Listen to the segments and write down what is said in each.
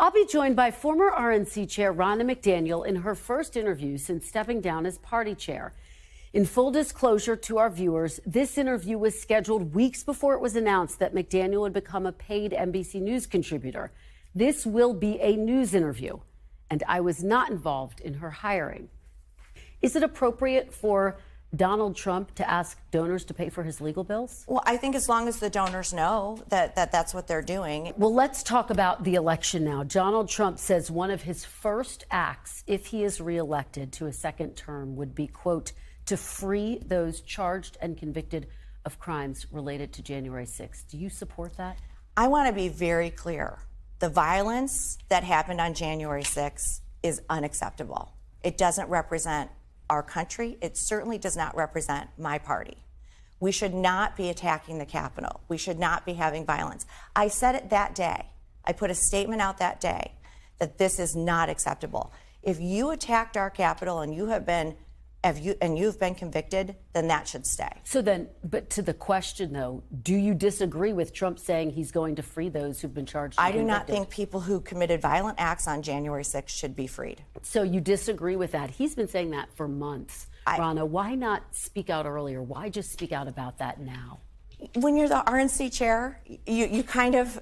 I'll be joined by former RNC chair Ronna McDaniel in her first interview since stepping down as party chair. In full disclosure to our viewers, this interview was scheduled weeks before it was announced that McDaniel would become a paid NBC News contributor. This will be a news interview, and I was not involved in her hiring. Is it appropriate for Donald Trump to ask donors to pay for his legal bills? Well, I think as long as the donors know that that's what they're doing. Well, let's talk about the election now. Donald Trump says one of his first acts, if he is reelected to a second term, would be, quote, to free those charged and convicted of crimes related to January 6th. Do you support that? I want to be very clear. The violence that happened on January 6th is unacceptable. It doesn't represent our country. It certainly does not represent my party. We should not be attacking the Capitol. We should not be having violence. I said it that day. I put a statement out that day that this is not acceptable. If you attacked our Capitol and you've been convicted, then that should stay. So then, but to the question though, do you disagree with Trump saying he's going to free those who've been charged and convicted? I do not think people who committed violent acts on January 6th should be freed. So you disagree with that? He's been saying that for months. Ronna, why not speak out earlier? Why just speak out about that now? When you're the RNC chair, you kind of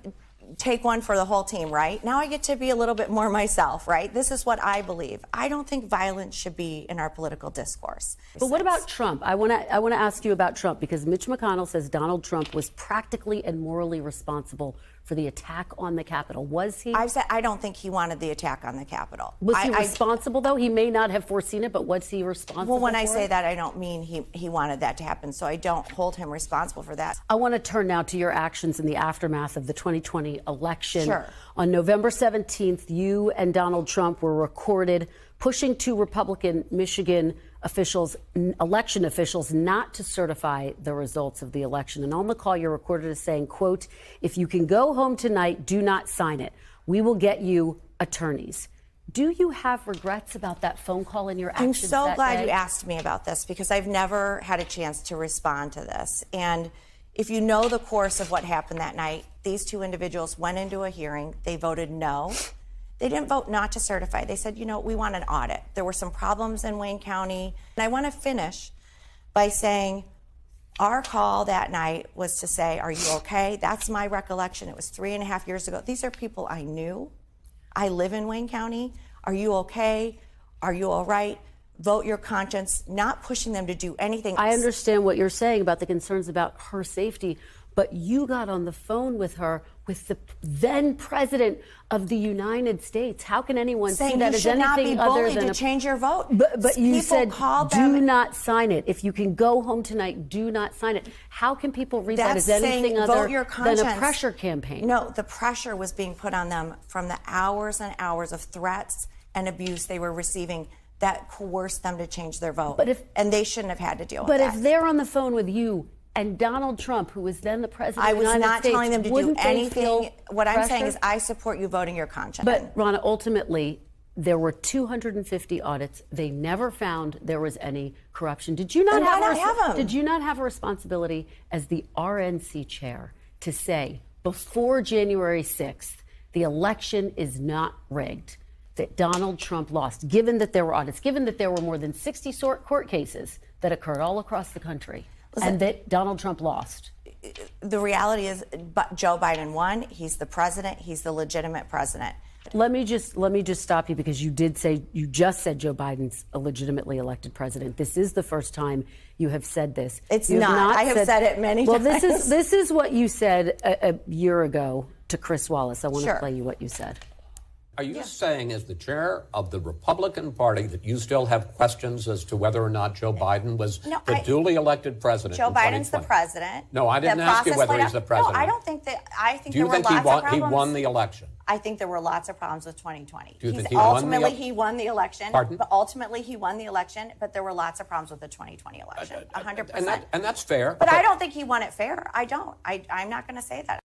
take one for the whole team, right? Now I get to be a little bit more myself, right? This is what I believe. I don't think violence should be in our political discourse. But what about Trump? I want to ask you about Trump, because Mitch McConnell says Donald Trump was practically and morally responsible for the attack on the Capitol. Was he? I've said I don't think he wanted the attack on the Capitol. Was he responsible, though? He may not have foreseen it, but was he responsible? Well, when I say it? that, I don't mean he wanted that to happen, so I don't hold him responsible for that. I want to turn now to your actions in the aftermath of the 2020 election. Sure. On November 17th, you and Donald Trump were recorded pushing two Republican Michigan officials, election officials, not to certify the results of the election. And on the call, you're recorded as saying, quote, if you can go home tonight, do not sign it. We will get you attorneys. Do you have regrets about that phone call and your actions that day? I'm so glad you asked me about this, because I've never had a chance to respond to this. And if you know the course of what happened that night, these two individuals went into a hearing. They voted no. They didn't vote not to certify. They said, you know, we want an audit. There were some problems in Wayne County. And I want to finish by saying our call that night was to say, are you okay? That's my recollection. It was 3.5 years ago. These are people I knew. I live in Wayne County. Are you okay? Are you all right? Vote your conscience, not pushing them to do anything. I understand what you're saying about the concerns about her safety, but you got on the phone with her, with the then president of the United States. How can anyone see that as anything other than to change your vote? But you said do not sign it. If you can go home tonight, do not sign it. How can people read that as anything other than a pressure campaign? No, the pressure was being put on them from the hours and hours of threats and abuse they were receiving that coerced them to change their vote. And they shouldn't have had to deal with that. But if they're on the phone with you and Donald Trump, who was then the president of the United States, I was not telling them to do anything. What I'm saying is I support you voting your conscience. But, Ronna, ultimately, there were 250 audits. They never found there was any corruption. Did you not have a responsibility as the RNC chair to say before January 6th, the election is not rigged, that Donald Trump lost, given that there were audits, given that there were more than 60 court cases that occurred all across the country, and that Donald Trump lost? The reality is Joe Biden won. He's the president. He's the legitimate president. Let me just stop you, because you just said Joe Biden's a legitimately elected president. This is the first time you have said this. It's not. I have said it many times. Well, this is what you said a year ago to Chris Wallace. I want to play you what you said. Are you saying, as the chair of the Republican Party, that you still have questions as to whether or not Joe Biden was the duly elected president? Joe Biden's the president. No, I didn't ask you whether he's the president. No, I don't think that. I think Do you there think were lots of problems. He won the election? I think there were lots of problems with 2020. Do you think he won the election? Pardon? But ultimately, he won the election. But there were lots of problems with the 2020 election. 100%. And that's fair. But I don't think he won it fair. I don't. I'm not going to say that.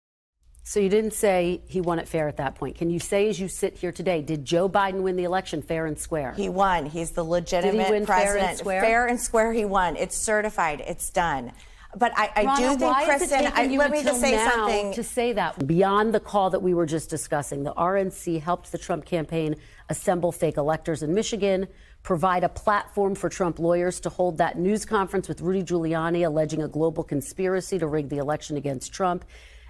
So you didn't say he won it fair at that point. Can you say, as you sit here today, did Joe Biden win the election fair and square? He won. He's the legitimate Did he win president. fair and square? Fair and square, he won. It's certified. It's done. But I Ronna, do think, why is it Kristen, taking you let me just until say now something. to say that. Beyond the call that we were just discussing, the RNC helped the Trump campaign assemble fake electors in Michigan, provide a platform for Trump lawyers to hold that news conference with Rudy Giuliani alleging a global conspiracy to rig the election against Trump.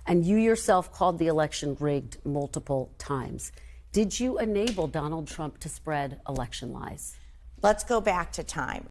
And you yourself called the election rigged multiple times. Did you enable Donald Trump to spread election lies? Let's go back to time.